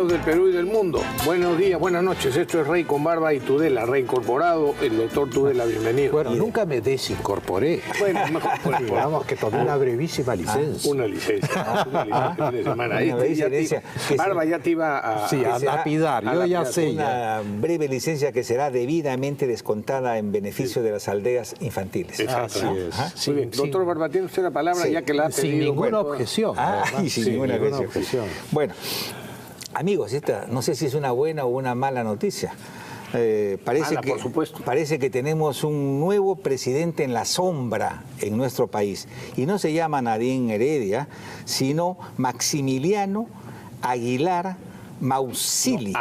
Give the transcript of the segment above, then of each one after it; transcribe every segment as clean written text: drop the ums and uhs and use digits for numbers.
amigos del Perú y del mundo. Buenos días, buenas noches. Esto es Rey con Barba y Tudela, reincorporado. El doctor Tudela, bienvenido. Bueno, nunca me desincorporé. Bueno, mejor digamos que tomé una brevísima licencia. Una licencia. Una de semana. Barba ya te iba a... Sí, a lapidar. Yo ya sé. Una breve licencia que será debidamente descontada en beneficio de las aldeas infantiles. Exacto. Así es. Sí, muy bien. Doctor Barba, tiene usted la palabra ya que la ha pedido. Sin ninguna objeción. Sin ninguna objeción. Bueno, amigos, esta no sé si es una buena o una mala noticia. Por supuesto. Parece que tenemos un nuevo presidente en la sombra en nuestro país. Y no se llama Nadine Heredia, sino Maximiliano Aguilar Mausili. No,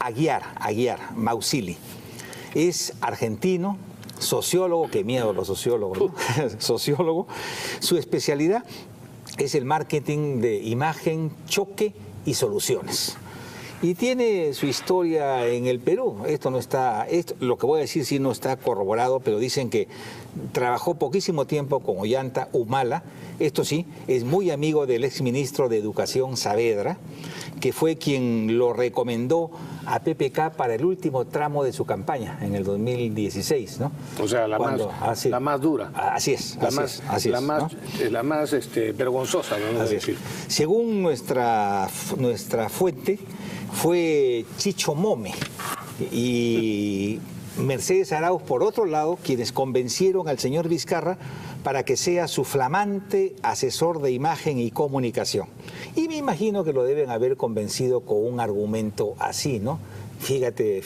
Aguiar Mausili. Es argentino, sociólogo, qué miedo los sociólogos, ¿no? Sociólogo. Su especialidad es el marketing de imagen, choque y soluciones. Y tiene su historia en el Perú. Lo que voy a decir sí no está corroborado, pero dicen que trabajó poquísimo tiempo con Ollanta Humala. Esto sí, es muy amigo del exministro de Educación Saavedra, que fue quien lo recomendó a PPK para el último tramo de su campaña, en el 2016, ¿no? O sea, la más dura. Así es. La más vergonzosa, vamos a decir. Según nuestra fuente, fue Chicho Mome y Mercedes Arauz, por otro lado, quienes convencieron al señor Vizcarra para que sea su flamante asesor de imagen y comunicación. Y me imagino que lo deben haber convencido con un argumento así, ¿no? Fíjate,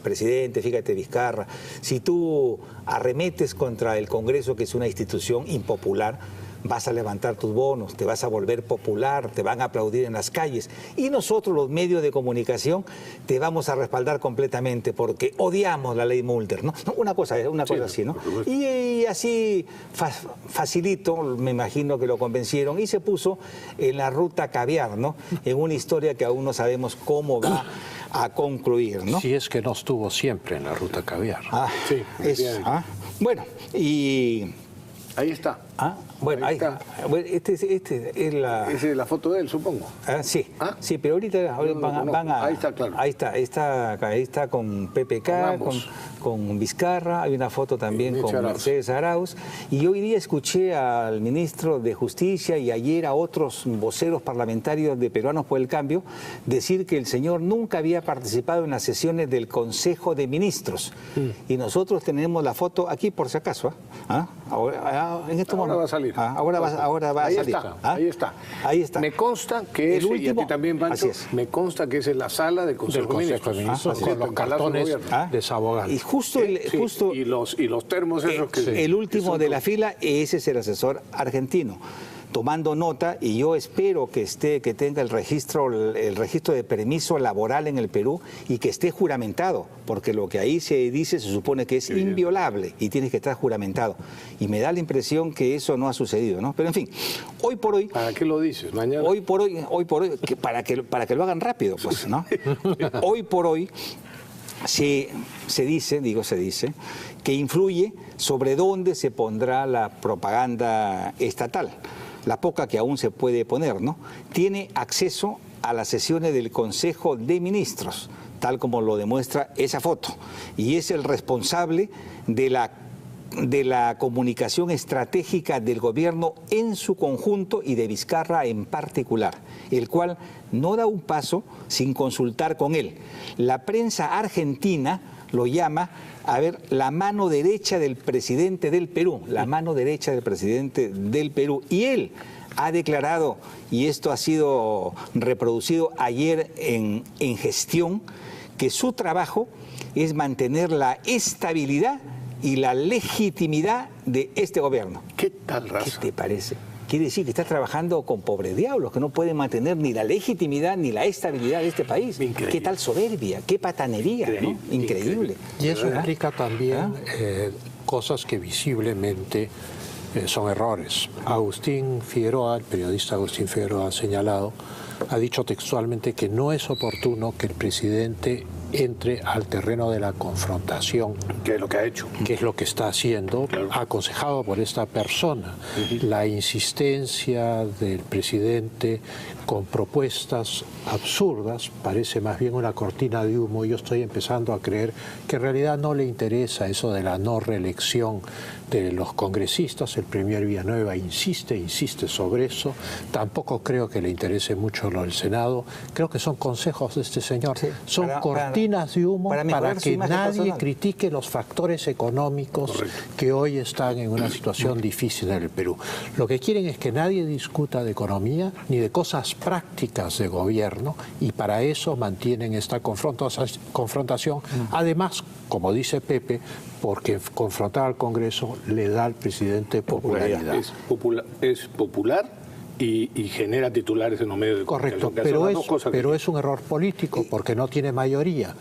presidente, fíjate, Vizcarra, si tú arremetes contra el Congreso, que es una institución impopular, vas a levantar tus bonos, te vas a volver popular, te van a aplaudir en las calles. Y nosotros, los medios de comunicación, te vamos a respaldar completamente porque odiamos la ley Mulder, ¿no? Una cosa así, ¿no? Y así facilito, me imagino que lo convencieron y se puso en la ruta caviar, ¿no? En una historia que aún no sabemos cómo va a concluir, ¿no? Si es que no estuvo siempre en la ruta caviar. Bueno, y... Ahí está. Bueno, ahí está. Bueno, esta es la... Esa es la foto de él, supongo. Sí, sí, pero ahorita van a... Ahí está, claro. Ahí está con PPK, con Vizcarra, hay una foto también con Mercedes Arauz. Y hoy día escuché al ministro de Justicia y ayer a otros voceros parlamentarios de Peruanos por el Cambio decir que el señor nunca había participado en las sesiones del Consejo de Ministros. Y nosotros tenemos la foto aquí por si acaso. Ahora, en este momento va a salir. Ahora va a salir. Ahí está. Me consta que es, y a ti también, Pancho, me consta que es en la sala del Consejo de Ministros. Con los cartones desabogados. Y y los termos esos que... El último de la fila, ese es el asesor argentino, tomando nota, y yo espero que tenga el registro de permiso laboral en el Perú y que esté juramentado, porque lo que ahí se dice se supone que es inviolable y tiene que estar juramentado. Y me da la impresión que eso no ha sucedido, ¿no? Pero en fin, hoy por hoy... ¿Para qué lo dices? Mañana. Hoy por hoy, para que lo hagan rápido, pues, ¿no? Hoy por hoy se dice que influye sobre dónde se pondrá la propaganda estatal. La poca que aún se puede poner, ¿no? Tiene acceso a las sesiones del Consejo de Ministros, tal como lo demuestra esa foto, y es el responsable de la comunicación estratégica del gobierno en su conjunto y de Vizcarra en particular, el cual no da un paso sin consultar con él. La prensa argentina lo llama, la mano derecha del presidente del Perú, y él ha declarado, y esto ha sido reproducido ayer en Gestión, que su trabajo es mantener la estabilidad y la legitimidad de este gobierno. ¿Qué tal, raza? ¿Qué te parece? Quiere decir que está trabajando con pobres diablos, que no pueden mantener ni la legitimidad ni la estabilidad de este país. Increíble. ¿Qué tal soberbia? ¿Qué patanería? Increíble. Y eso implica también cosas que visiblemente son errores. Agustín Figueroa, el periodista Agustín Figueroa ha señalado, ha dicho textualmente que no es oportuno que el presidente entre al terreno de la confrontación. ¿Qué es lo que ha hecho? Que es lo que está haciendo, claro, aconsejado por esta persona. La insistencia del presidente con propuestas absurdas parece más bien una cortina de humo. Yo estoy empezando a creer que en realidad no le interesa eso de la no reelección de los congresistas. El premier Villanueva insiste sobre eso. Tampoco creo que le interese mucho lo del Senado. Creo que son consejos de este señor. Sí, son cortinas de humo para que nadie critique los factores económicos, correcto, que hoy están en una situación difícil en el Perú. Lo que quieren es que nadie discuta de economía ni de cosas prácticas de gobierno, y para eso mantienen esta confrontación. Además, como dice Pepe, porque confrontar al Congreso le da al presidente popularidad. Es popular y genera titulares en los medios de comunicación. Correcto, pero es un error político porque no tiene mayoría.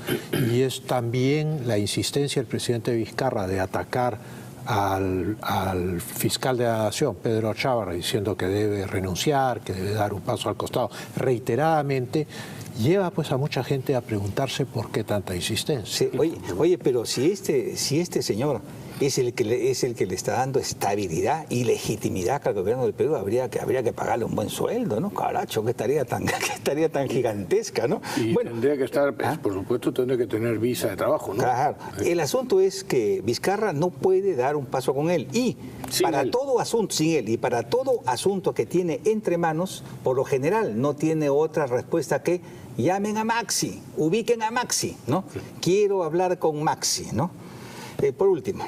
Y es también la insistencia del presidente Vizcarra de atacar al fiscal de la Nación, Pedro Chávez, diciendo que debe renunciar, que debe dar un paso al costado reiteradamente, lleva pues a mucha gente a preguntarse por qué tanta insistencia. Sí, oye, pero si este señor es el que le está dando estabilidad y legitimidad al gobierno del Perú, habría que pagarle un buen sueldo, ¿no? Caracho, que estaría tan gigantesca, ¿no? Y bueno, tendría que estar, por supuesto, tendría que tener visa de trabajo, ¿no? Claro. El asunto es que Vizcarra no puede dar un paso con él. Y para todo asunto que tiene entre manos, por lo general no tiene otra respuesta que llamen a Maxi, ubiquen a Maxi, ¿no? Sí. Quiero hablar con Maxi, ¿no? Por último,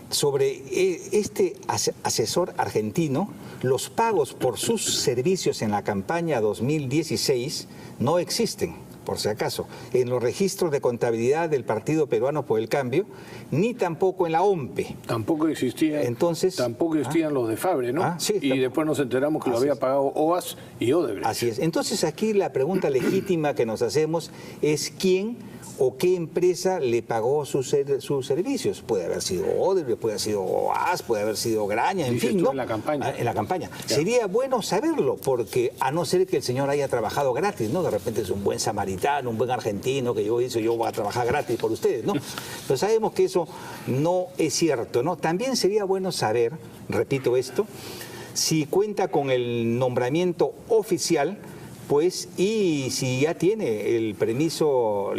sobre este asesor argentino, los pagos por sus servicios en la campaña 2016 no existen, por si acaso, en los registros de contabilidad del Partido Peruano por el Cambio, ni tampoco en la OMPE. Tampoco existía. Entonces, tampoco existían los de Fabre, ¿no? Sí, y después nos enteramos que lo había pagado OAS y Odebrecht. Así es. Entonces aquí la pregunta legítima que nos hacemos es quién o qué empresa le pagó sus servicios. Puede haber sido Odebrecht, puede haber sido OAS, puede haber sido Graña, en fin, ¿no? En la campaña. En la campaña. Ya. Sería bueno saberlo, porque a no ser que el señor haya trabajado gratis, ¿no? De repente es un buen samaritano, un buen argentino que yo voy a trabajar gratis por ustedes, ¿no? Pero sabemos que eso no es cierto, ¿no? También sería bueno saber, repito esto, si cuenta con el nombramiento oficial, pues, y si ya tiene el permiso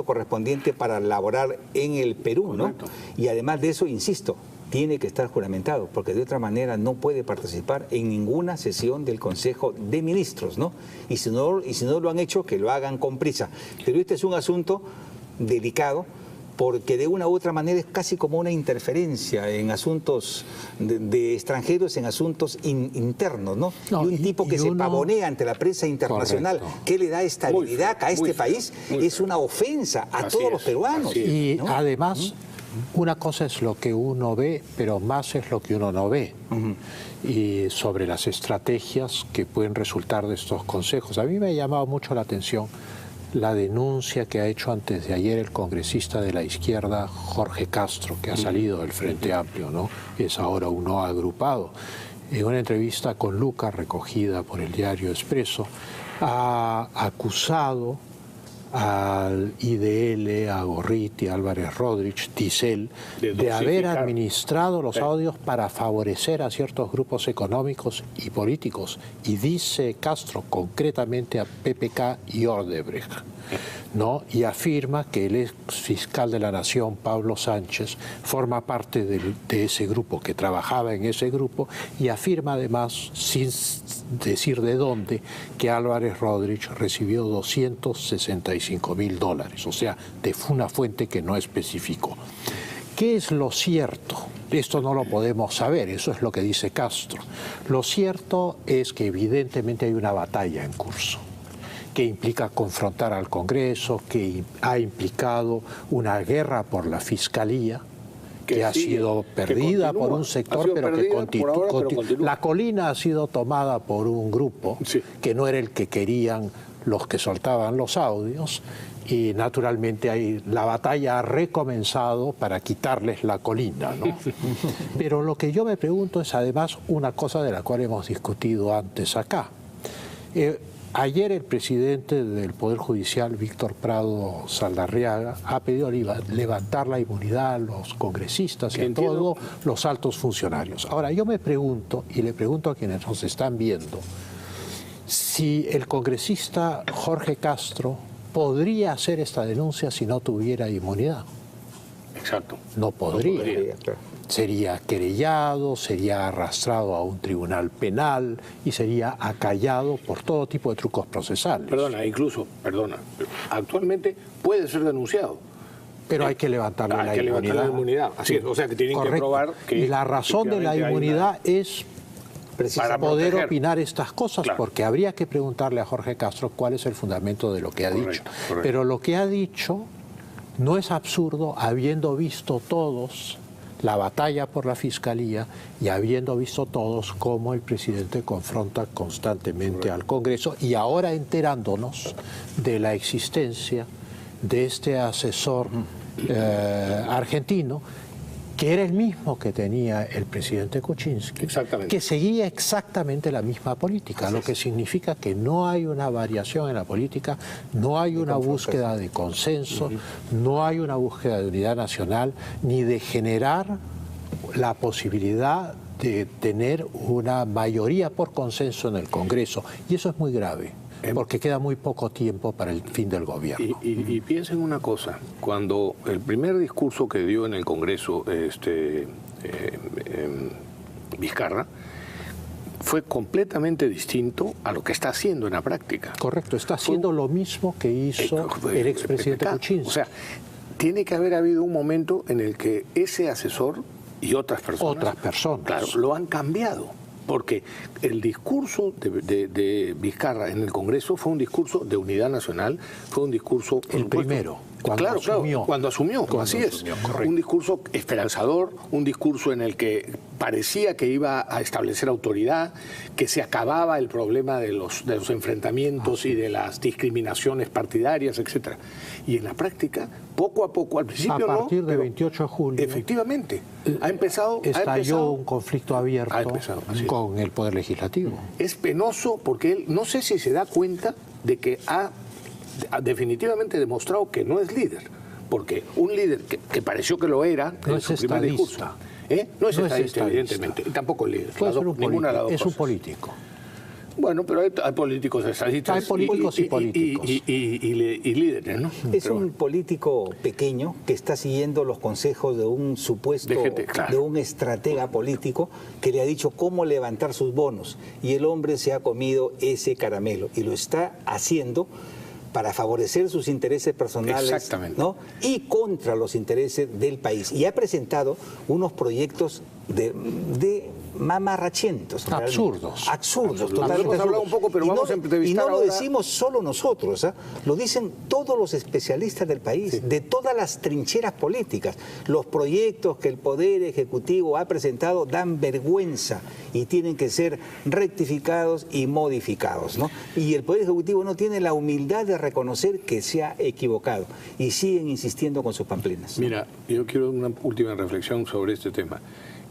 correspondiente para laborar en el Perú, ¿no? Y además de eso, insisto, tiene que estar juramentado, porque de otra manera no puede participar en ninguna sesión del Consejo de Ministros, ¿no? Y si no lo han hecho, que lo hagan con prisa. Pero este es un asunto delicado, porque de una u otra manera es casi como una interferencia en asuntos de extranjeros, en asuntos internos, ¿no? Y un tipo que se pavonea ante la prensa internacional, que le da estabilidad a este país, es una ofensa a todos los peruanos. Y ¿no? Además, una cosa es lo que uno ve, pero más es lo que uno no ve. Y sobre las estrategias que pueden resultar de estos consejos. A mí me ha llamado mucho la atención la denuncia que ha hecho antes de ayer el congresista de la izquierda, Jorge Castro, que ha salido del Frente Amplio, ¿no? Es ahora un no agrupado. En una entrevista con Lucas, recogida por el diario Expreso, ha acusado al IDL, a Gorriti, a Álvarez Rodríguez, Tisel, de haber administrado los audios para favorecer a ciertos grupos económicos y políticos. Y dice Castro concretamente a PPK y Odebrecht, ¿no? Y afirma que el ex fiscal de la Nación, Pablo Sánchez, forma parte de ese grupo, que trabajaba en ese grupo, y afirma además, sin decir de dónde, que Álvarez Rodríguez recibió $265.000, o sea, de una fuente que no especificó. ¿Qué es lo cierto? Esto no lo podemos saber, eso es lo que dice Castro. Lo cierto es que evidentemente hay una batalla en curso, que implica confrontar al Congreso, que ha implicado una guerra por la Fiscalía, que ha sido perdida por un sector, pero que continúa. La colina ha sido tomada por un grupo que no era el que querían los que soltaban los audios, y naturalmente la batalla ha recomenzado para quitarles la colina, ¿no? Pero lo que yo me pregunto es además una cosa de la cual hemos discutido antes acá. Ayer el presidente del Poder Judicial, Víctor Prado Saldarriaga, ha pedido levantar la inmunidad a los congresistas y a todos los altos funcionarios. Ahora, yo me pregunto, y le pregunto a quienes nos están viendo, si el congresista Jorge Castro podría hacer esta denuncia si no tuviera inmunidad. Exacto. No podría. No podría, claro. Sería querellado, sería arrastrado a un tribunal penal y sería acallado por todo tipo de trucos procesales. Perdona, actualmente puede ser denunciado. Pero hay que levantarle la inmunidad. Levantar la inmunidad. Así es, o sea que tienen que probar que... Y la razón de la inmunidad es para poder opinar estas cosas, claro, porque habría que preguntarle a Jorge Castro cuál es el fundamento de lo que ha dicho. Correcto. Pero lo que ha dicho no es absurdo, habiendo visto todos la batalla por la Fiscalía y habiendo visto todos cómo el presidente confronta constantemente al Congreso y ahora enterándonos de la existencia de este asesor argentino, que era el mismo que tenía el presidente Kuczynski, que seguía exactamente la misma política, lo que significa que no hay una variación en la política, no hay una búsqueda de consenso, no hay una búsqueda de unidad nacional, ni de generar la posibilidad de tener una mayoría por consenso en el Congreso. Y eso es muy grave, porque queda muy poco tiempo para el fin del gobierno. Y piensen una cosa, cuando el primer discurso que dio en el Congreso Vizcarra fue completamente distinto a lo que está haciendo en la práctica. Correcto, está haciendo lo mismo que hizo el expresidente Kuczynski. O sea, tiene que haber habido un momento en el que ese asesor y otras personas, claro, lo han cambiado. Porque el discurso de Vizcarra en el Congreso fue un discurso de unidad nacional, fue un discurso... El primero, cuando asumió. Cuando asumió, así es. Un discurso esperanzador, un discurso en el que parecía que iba a establecer autoridad, que se acababa el problema de los enfrentamientos y de las discriminaciones partidarias, etc. Y en la práctica, poco a poco, al principio no... A partir de 28 de julio... Efectivamente. Estalló un conflicto abierto con el Poder Legislativo. Es penoso porque él, no sé si se da cuenta de que ha definitivamente demostrado que no es líder. Porque un líder que pareció que lo era en su primer discurso. No es estadista, evidentemente. Y tampoco es líder. Ninguna de las dos cosas. Es un político. Bueno, pero hay políticos estadistas. Hay políticos y políticos. Y líderes, ¿no? Es un político pequeño que está siguiendo los consejos de un supuesto, de un estratega político que le ha dicho cómo levantar sus bonos. Y el hombre se ha comido ese caramelo y lo está haciendo para favorecer sus intereses personales, ¿no? Y contra los intereses del país. Y ha presentado unos proyectos de mamarrachientos. Absurdos. Totalmente hemos hablado un poco, pero vamos a entrevistar. Y no ahora... lo decimos solo nosotros, lo dicen todos los especialistas del país, de todas las trincheras políticas. Los proyectos que el Poder Ejecutivo ha presentado dan vergüenza y tienen que ser rectificados y modificados, ¿no? Y el Poder Ejecutivo no tiene la humildad de reconocer que se ha equivocado y siguen insistiendo con sus pamplinas. Mira, yo quiero una última reflexión sobre este tema.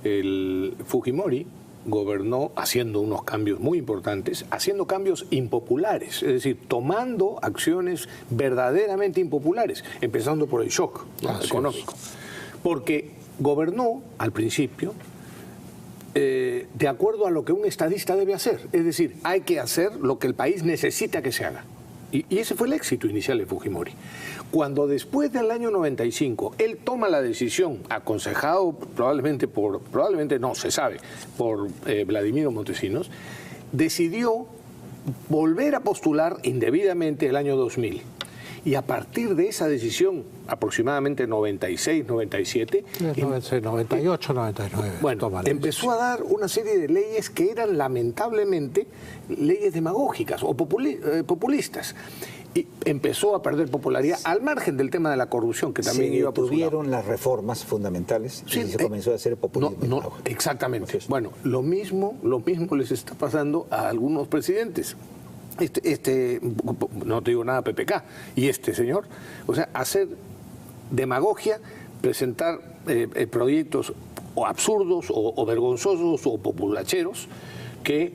El Fujimori gobernó haciendo unos cambios muy importantes, haciendo cambios impopulares, es decir, tomando acciones verdaderamente impopulares, empezando por el shock económico. Porque gobernó al principio de acuerdo a lo que un estadista debe hacer, es decir, hay que hacer lo que el país necesita que se haga. Y ese fue el éxito inicial de Fujimori. Cuando después del año 95 él toma la decisión, aconsejado probablemente no se sabe, por Vladimiro Montesinos, decidió volver a postular indebidamente el año 2000. Y a partir de esa decisión, aproximadamente 96, 97... 98, 99. Bueno, empezó a dar una serie de leyes que eran lamentablemente leyes demagógicas o populistas. Y empezó a perder popularidad al margen del tema de la corrupción, que también iba por su lado. Tuvieron las reformas fundamentales y se comenzó a hacer populismo. Exactamente. Bueno, lo mismo les está pasando a algunos presidentes. No te digo nada, PPK, y este señor, o sea, hacer demagogia, presentar proyectos o absurdos o vergonzosos o populacheros que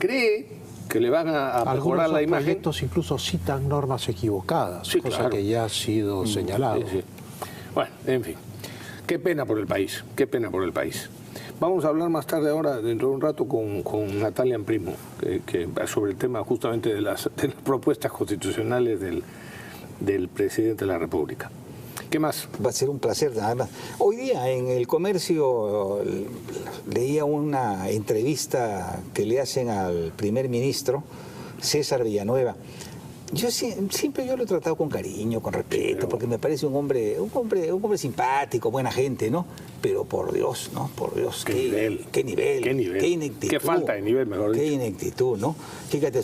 cree que le van a mejorar la imagen. Proyectos incluso citan normas equivocadas, Sí, cosa claro. que ya ha sido señalado. Sí, sí. Bueno, en fin, qué pena por el país, qué pena por el país. Vamos a hablar más tarde ahora, dentro de un rato, con Natalia Primo, sobre el tema justamente de las propuestas constitucionales del presidente de la República. ¿Qué más? Va a ser un placer, nada más. Hoy día en El Comercio leía una entrevista que le hacen al primer ministro, César Villanueva. Siempre yo lo he tratado con cariño, con respeto, porque me parece un hombre simpático, buena gente, ¿no? Pero por Dios, ¿no? Por Dios, qué nivel, qué ineptitud. Qué falta de nivel, mejor dicho. Qué ineptitud, ¿no? Fíjate,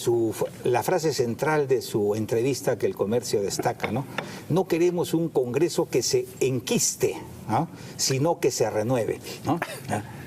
la frase central de su entrevista que El Comercio destaca, ¿no? No queremos un Congreso que se enquiste, ¿no? Sino que se renueve, ¿no?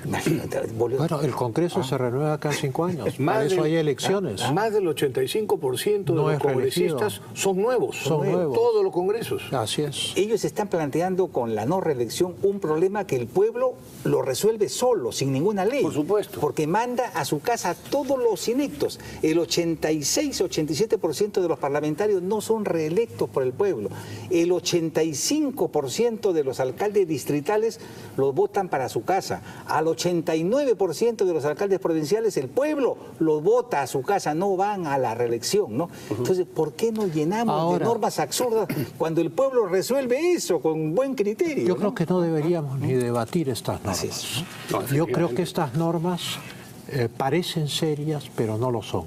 Imagínate, Bueno, el Congreso se renueva cada 5 años, para eso hay elecciones. Más del 85% de los congresistas son nuevos. Son nuevos. Todos los congresos. Así es. Ellos están planteando con la no reelección un problema que el pueblo lo resuelve solo, sin ninguna ley. Por supuesto. Porque manda a su casa a todos los ineptos. El 86-87% de los parlamentarios no son reelectos por el pueblo. El 85% de los alcaldes distritales los votan para su casa. Al 89% de los alcaldes provinciales el pueblo los vota a su casa, no van a la reelección, ¿no? Entonces, ¿por qué nos llenamos de normas absurdas cuando el pueblo resuelve eso con buen criterio? Yo creo que no deberíamos ni debatir estas normas. Así es. Yo creo que estas normas parecen serias, pero no lo son.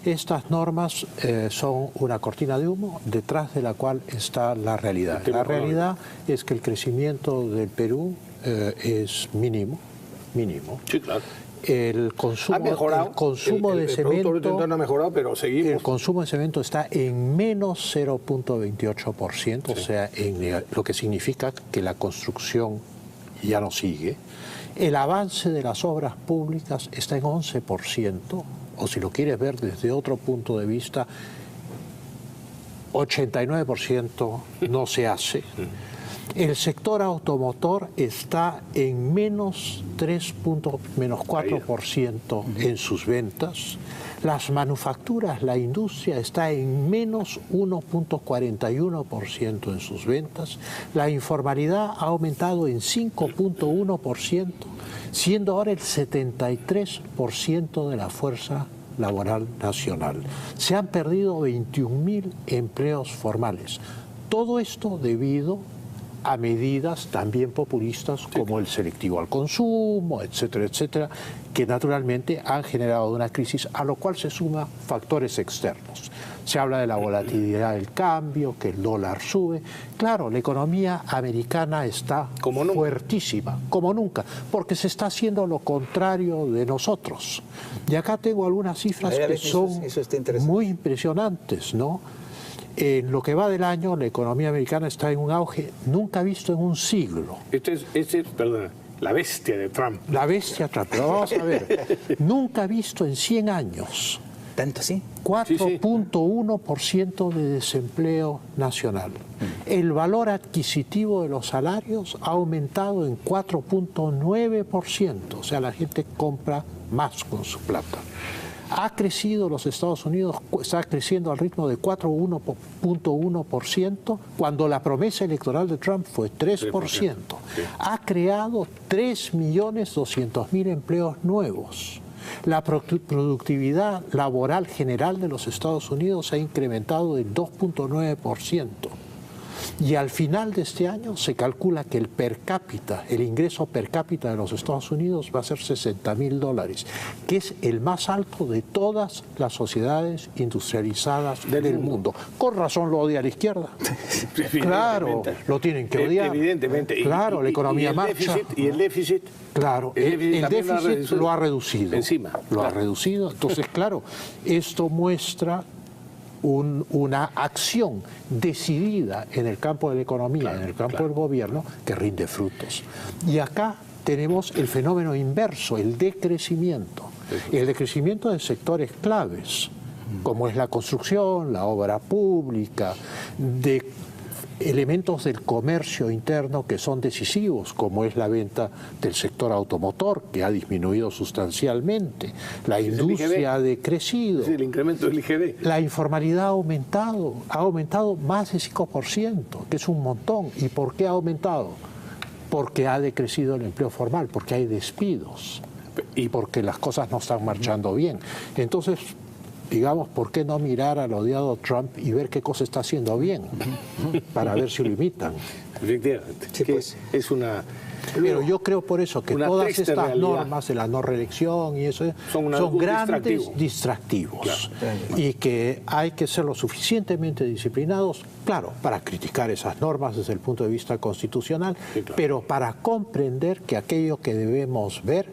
Estas normas son una cortina de humo detrás de la cual está la realidad. La realidad es que el crecimiento del Perú es mínimo. Sí, claro. El consumo, Ha mejorado. El consumo de el cemento, Producto Interno ha mejorado, pero seguimos. el consumo de cemento está en menos 0.28%, o sea, lo que significa que la construcción ya no sigue. El avance de las obras públicas está en 11%, o si lo quieres ver desde otro punto de vista, 89% no se hace. El sector automotor está en menos 4% en sus ventas. Las manufacturas, la industria está en menos 1.41% en sus ventas. La informalidad ha aumentado en 5.1%, siendo ahora el 73% de la fuerza laboral nacional. Se han perdido 21.000 empleos formales. Todo esto debido a medidas también populistas como el selectivo al consumo, etcétera, etcétera, que naturalmente han generado una crisis a lo cual se suman factores externos. Se habla de la volatilidad del cambio, que el dólar sube. Claro, la economía americana está fuertísima, como nunca, porque se está haciendo lo contrario de nosotros. Y acá tengo algunas cifras que son muy impresionantes, ¿no? En lo que va del año, la economía americana está en un auge nunca visto en un siglo. Perdona, la bestia de Trump. La bestia Trump. Pero vamos a ver, nunca visto en 100 años. ¿Tanto así? 4.1% de desempleo nacional. El valor adquisitivo de los salarios ha aumentado en 4.9%. O sea, la gente compra más con su plata. Ha crecido los Estados Unidos, está creciendo al ritmo de 4.1%, cuando la promesa electoral de Trump fue 3%. Sí. Ha creado 3.200.000 empleos nuevos. La productividad laboral general de los Estados Unidos ha incrementado en 2.9%. Y al final de este año se calcula que el ingreso per cápita de los Estados Unidos va a ser $60.000, que es el más alto de todas las sociedades industrializadas del mundo. Con razón lo odia la izquierda. Claro, lo tienen que odiar. Evidentemente. Claro, la economía marcha. ¿Y el déficit? Claro, el déficit lo ha reducido. Encima. Lo ha reducido. Entonces, claro, esto muestra una acción decidida en el campo de la economía, en el campo del gobierno, que rinde frutos. Y acá tenemos el fenómeno inverso, el decrecimiento. El decrecimiento de sectores claves, como es la construcción, la obra pública, de elementos del comercio interno que son decisivos, como es la venta del sector automotor, que ha disminuido sustancialmente, la industria ha decrecido, el incremento del IGB. la informalidad ha aumentado más de 5%, que es un montón. ¿Y por qué ha aumentado? Porque ha decrecido el empleo formal, porque hay despidos y porque las cosas no están marchando bien. Entonces, digamos, ¿por qué no mirar al odiado Trump y ver qué cosa está haciendo bien? Para ver si lo imitan. Efectivamente. Sí, pues. Es una... Pero yo creo por eso que todas estas realidad. Normas de la no reelección y eso son grandes distractivos. Claro. Y que hay que ser lo suficientemente disciplinados, claro, para criticar esas normas desde el punto de vista constitucional, Sí, claro. pero para comprender que aquello que debemos ver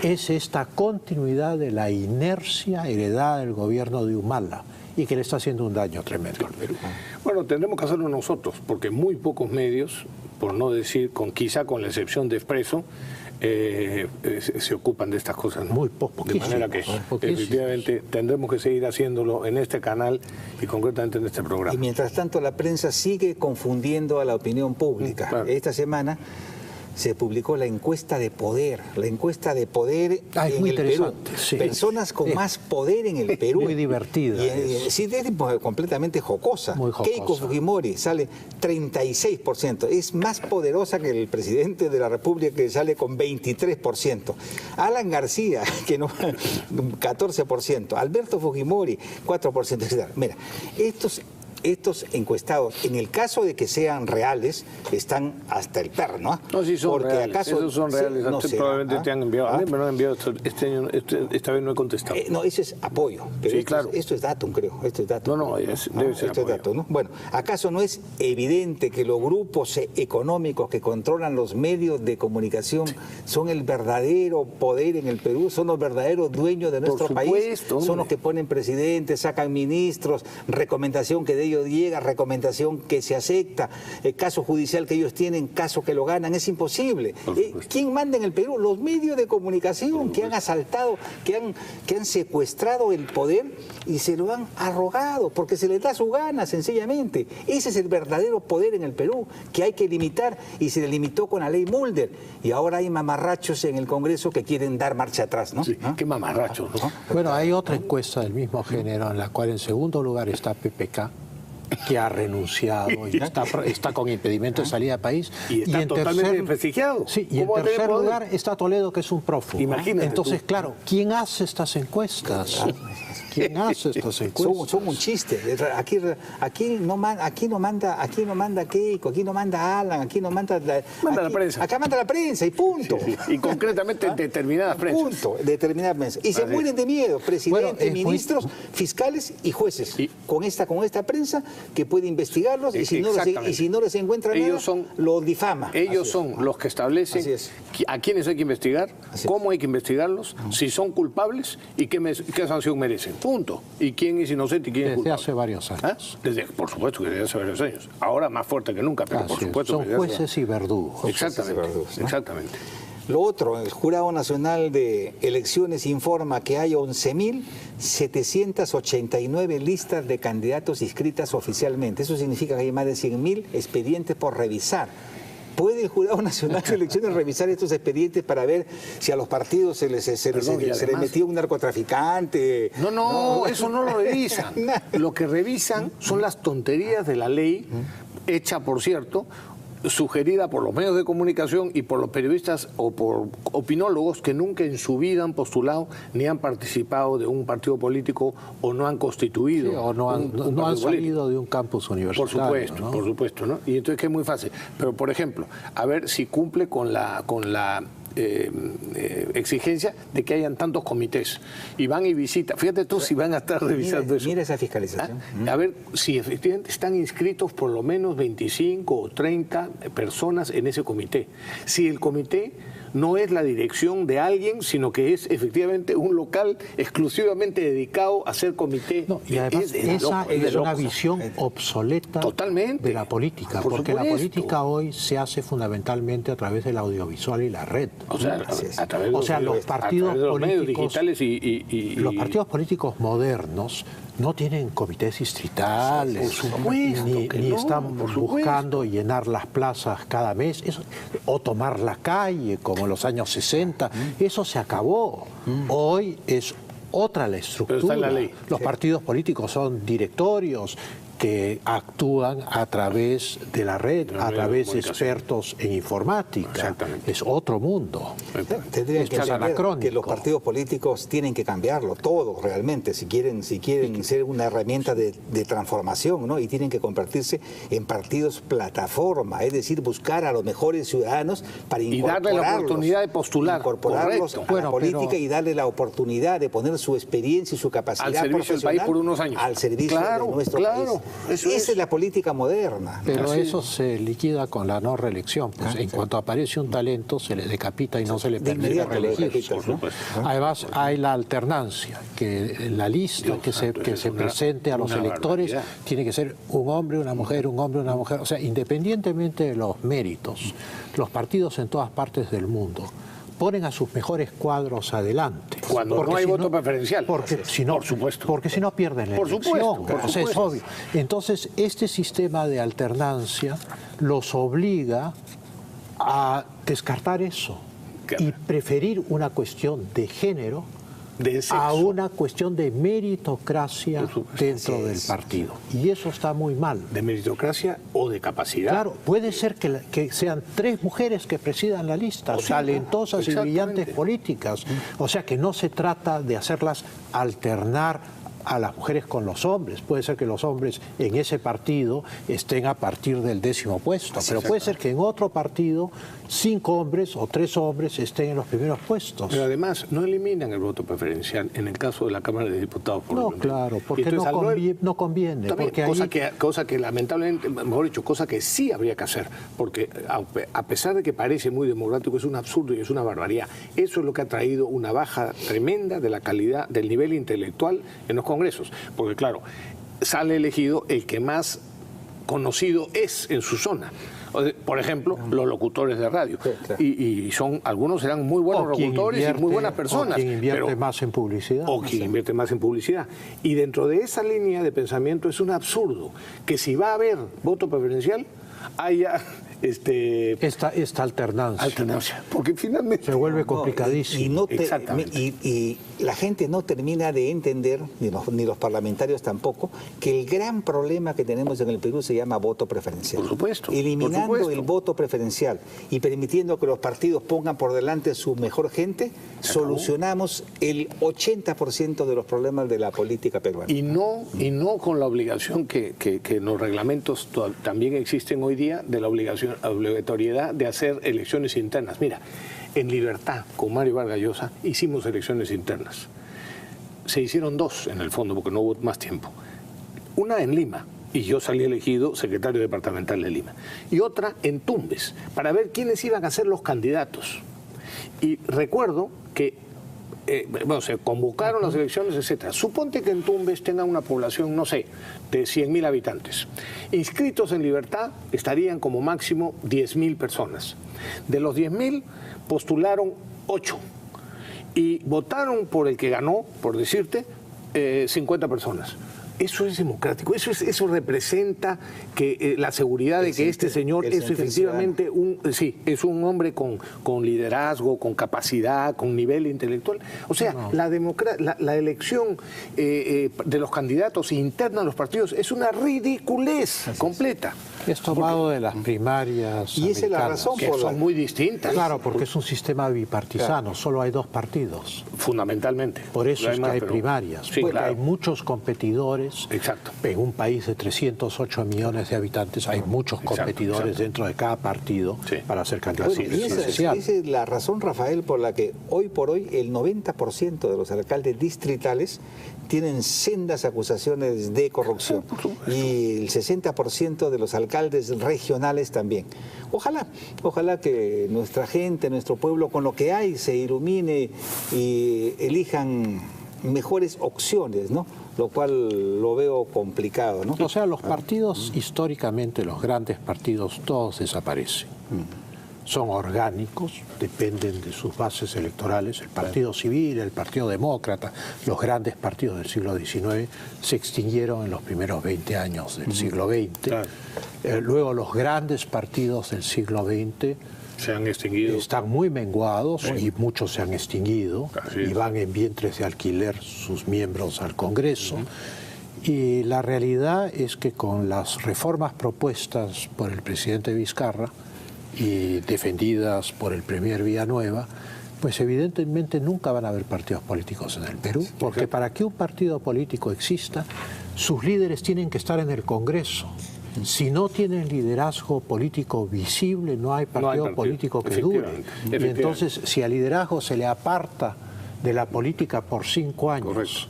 es esta continuidad de la inercia heredada del gobierno de Humala y que le está haciendo un daño tremendo al Perú. Bueno, tendremos que hacerlo nosotros, porque muy pocos medios, por no decir, quizá con la excepción de Expreso, se ocupan de estas cosas, ¿no? Muy De manera que poquísimos. efectivamente tendremos que seguir haciéndolo en este canal y concretamente en este programa. Y mientras tanto la prensa sigue confundiendo a la opinión pública. Claro. Esta semana se publicó la encuesta de poder Es muy en el Perú. interesante, sí. Personas con más poder en el Perú. Muy divertida. Sí, completamente jocosa. Muy jocosa. Keiko Fujimori sale 36%. Es más poderosa que el presidente de la República, que sale con 23%. Alan García, que no 14%. Alberto Fujimori, 4%. Etc. Mira, estos encuestados, en el caso de que sean reales, están hasta el perro, ¿no? No, sí son Porque reales. acaso Esos son reales. no Usted sé, probablemente ¿ah? te han enviado. A mí ¿Ah? me lo han enviado este año. Esta vez no he contestado. No, eso es apoyo. Pero Sí, esto, claro. esto es datum, creo. Esto es datum. No, debe ser Esto es apoyo. datum, ¿no? Bueno, ¿acaso no es evidente que los grupos económicos que controlan los medios de comunicación son el verdadero poder en el Perú? ¿Son los verdaderos dueños de nuestro país? supuesto, Son los hombre. que ponen presidentes, sacan ministros, recomendación que de ellos llega, recomendación que se acepta, caso judicial que ellos tienen, caso que lo ganan. Es imposible. Por supuesto. ¿Quién manda en el Perú? Los medios de comunicación que han asaltado, que han secuestrado el poder y se lo han arrogado, porque se les da su gana, sencillamente. Ese es el verdadero poder en el Perú, que hay que limitar, y se limitó con la ley Mulder. Y ahora hay mamarrachos en el Congreso que quieren dar marcha atrás, ¿no? Sí, qué mamarrachos, ¿no? Bueno, hay otra encuesta del mismo género en la cual en segundo lugar está PPK, que ha renunciado y está con impedimento de salida del país. Y está en totalmente desprestigiado. Sí, y en ¿Cómo va a tener tercer poder? lugar está Toledo, que es un prófugo. Imagínate Entonces, tú. claro, ¿quién hace estas encuestas? ¿Quién hace estas encuestas? Son un chiste. Aquí no manda Keiko, aquí no manda Alan, aquí no manda Manda la prensa. Acá manda la prensa y punto. Sí. Y concretamente en determinadas prensas. Punto, determinada prensa. Y se Así mueren de miedo, presidente, Bueno, es muy- ministros, fiscales y jueces. Y- con esta prensa que puede investigarlos y si no les encuentra Ellos nada, los difama. Ellos Así son los que establecen Así es. a quiénes hay que investigar, Así es. cómo hay que investigarlos, si son culpables y qué sanción merecen. Punto. Y quién es inocente y quién es Desde culpable. hace varios ¿Ah? años. Por supuesto que desde hace varios años. Ahora más fuerte que nunca, pero por Así es. supuesto Son que desde hace- jueces y verdugos. Exactamente, verdugos, ¿no? exactamente. Lo otro, el Jurado Nacional de Elecciones informa que hay 11.789 listas de candidatos inscritas oficialmente. Eso significa que hay más de 100.000 expedientes por revisar. ¿Puede el Jurado Nacional de Elecciones revisar estos expedientes para ver si a los partidos se les Perdón, y les además- metió un narcotraficante? No, eso no lo revisan. Nada. Lo que revisan son las tonterías de la ley, hecha, por cierto, sugerida por los medios de comunicación y por los periodistas o por opinólogos que nunca en su vida han postulado ni han participado de un partido político o no han constituido Sí, o no han, un no partido han político. salido de un campus universitario. Por supuesto, ¿no? Y entonces que es muy fácil. Pero, por ejemplo, a ver si cumple con la exigencia de que hayan tantos comités. Y van y visitan. Fíjate tú si van a estar revisando eso. Mira esa fiscalización. A ver si efectivamente están inscritos por lo menos 25 o 30 personas en ese comité. Si el comité no es la dirección de alguien, sino que es efectivamente un local exclusivamente dedicado a ser comité. No, y además Es de esa locos, de es una locos. visión obsoleta Totalmente. de la política, Por porque la supuesto. política hoy se hace fundamentalmente a través del audiovisual y la red. O sea, Así es. a través de O sea, los a través partidos de los medios políticos- digitales y Los partidos políticos modernos no tienen comités distritales, ni están buscando llenar las plazas cada mes, o tomar la calle como en los años 60. Eso se acabó. Hoy es otra la estructura. Pero está en la ley. Los partidos políticos son directorios que actúan a través de la red, a través de expertos en informática. Exactamente. Es otro mundo. Tendrían que Esto es saber anacrónico. que los partidos políticos tienen que cambiarlo todo realmente, si quieren ser una herramienta de transformación, ¿no? Y tienen que convertirse en partidos plataforma, es decir, buscar a los mejores ciudadanos para incorporarlos. Y darle la oportunidad de postular. Incorporarlos Correcto. a la política y darle la oportunidad de poner su experiencia y su capacidad al servicio del país por unos años. Al servicio de nuestro país. Esa es la política moderna. Pero eso se liquida con la no reelección. Pues en cuanto aparece un talento, se le decapita y no se le permite reelegirse. ¿no? Además, hay la alternancia, que la lista que se presente a los electores tiene que ser un hombre, una mujer, un hombre, una mujer. O sea, independientemente de los méritos, los partidos en todas partes del mundo ponen a sus mejores cuadros adelante. Cuando no hay voto preferencial. Porque si no, por supuesto. Porque si no pierden la elección. O sea, es obvio. Entonces, este sistema de alternancia los obliga a descartar eso y preferir una cuestión de género a una cuestión de meritocracia dentro del partido. Y eso está muy mal. ¿De meritocracia o de capacidad? Claro, puede ser que sean 3 mujeres que presidan la lista, talentosas y brillantes políticas. O sea que no se trata de hacerlas alternar a las mujeres con los hombres. Puede ser que los hombres en ese partido estén a partir del 10º puesto, pero puede ser que en otro partido 5 hombres o 3 hombres estén en los primeros puestos. Pero además no eliminan el voto preferencial en el caso de la Cámara de Diputados. No, claro, porque no conviene. También, porque cosa que lamentablemente, mejor dicho, cosa que sí habría que hacer, porque a pesar de que parece muy democrático, es un absurdo y es una barbaridad. Eso es lo que ha traído una baja tremenda de la calidad, del nivel intelectual en los congresos, porque claro, sale elegido el que más conocido es en su zona. Por ejemplo, los locutores de radio. Sí, claro. Y algunos serán muy buenos locutores y muy buenas personas. O quien invierte más en publicidad. O quien invierte más en publicidad. Y dentro de esa línea de pensamiento es un absurdo que si va a haber voto preferencial, haya esta alternancia. Porque finalmente se vuelve complicadísimo. Y la gente no termina de entender, ni los parlamentarios tampoco, que el gran problema que tenemos en el Perú se llama voto preferencial. Por supuesto. Eliminando el voto preferencial y permitiendo que los partidos pongan por delante su mejor gente, solucionamos el 80% de los problemas de la política peruana. Y no con la obligación que en los reglamentos también existen hoy día, de la obligatoriedad de hacer elecciones internas. Mira, en Libertad, con Mario Vargas Llosa, hicimos elecciones internas. Se hicieron 2 en el fondo, porque no hubo más tiempo. Una en Lima, y yo salí elegido secretario departamental de Lima. Y otra en Tumbes, para ver quiénes iban a ser los candidatos. Y recuerdo que se convocaron las elecciones, etcétera. Suponte que en Tumbes tenga una población, no sé, de 100.000 habitantes. Inscritos en Libertad estarían como máximo 10.000 personas. De los 10.000 postularon 8 y votaron por el que ganó, por decirte, 50 personas. Eso es democrático, eso representa que la seguridad de que este señor es efectivamente es un hombre con liderazgo, con capacidad, con nivel intelectual. O sea, la elección de los candidatos interna a los partidos es una ridiculez completa. Es tomado de las primarias y esa es la razón que son muy distintas. Claro, porque es un sistema bipartisano, solo hay 2 partidos. Fundamentalmente. Por eso es que hay primarias, porque hay muchos competidores. Exacto. En un país de 308 millones de habitantes hay muchos competidores dentro de cada partido para ser candidatos. Y esa es la razón, Rafael, por la que hoy por hoy el 90% de los alcaldes distritales tienen sendas acusaciones de corrupción y el 60% de los alcaldes regionales también. Ojalá que nuestra gente, nuestro pueblo, con lo que hay, se ilumine y elijan mejores opciones, ¿no? Lo cual lo veo complicado, ¿no? O sea, los partidos, históricamente, los grandes partidos, todos desaparecen. son orgánicos, dependen de sus bases electorales. El Partido Civil, el Partido Demócrata, los grandes partidos del siglo XIX se extinguieron en los primeros 20 años del siglo XX. Luego los grandes partidos del siglo XX se han extinguido. Están muy menguados y muchos se han extinguido y van en vientres de alquiler sus miembros al Congreso. Y la realidad es que con las reformas propuestas por el presidente Vizcarra y defendidas por el premier Villanueva, pues evidentemente nunca van a haber partidos políticos en el Perú, porque para que un partido político exista, sus líderes tienen que estar en el Congreso. Si no tienen liderazgo político visible, no hay partido político que dure. Y entonces, si al liderazgo se le aparta de la política por 5 años,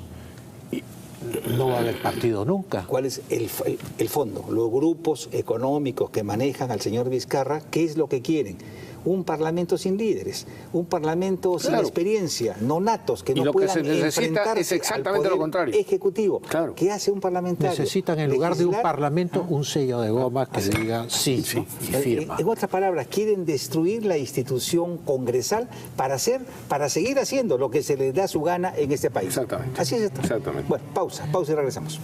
no va a haber partido nunca. ¿Cuál es el fondo? Los grupos económicos que manejan al señor Vizcarra, ¿qué es lo que quieren? Un parlamento sin líderes, un parlamento sin experiencia, nonatos que no puedan enfrentarse es exactamente al poder lo contrario. Ejecutivo. ¿Qué hace un parlamentario? Necesitan en lugar de un parlamento un sello de goma que diga sí y firma. En otras palabras, quieren destruir la institución congresal para seguir haciendo lo que se les da su gana en este país. Exactamente. Así es esto. Exactamente. Bueno, pausa y regresamos.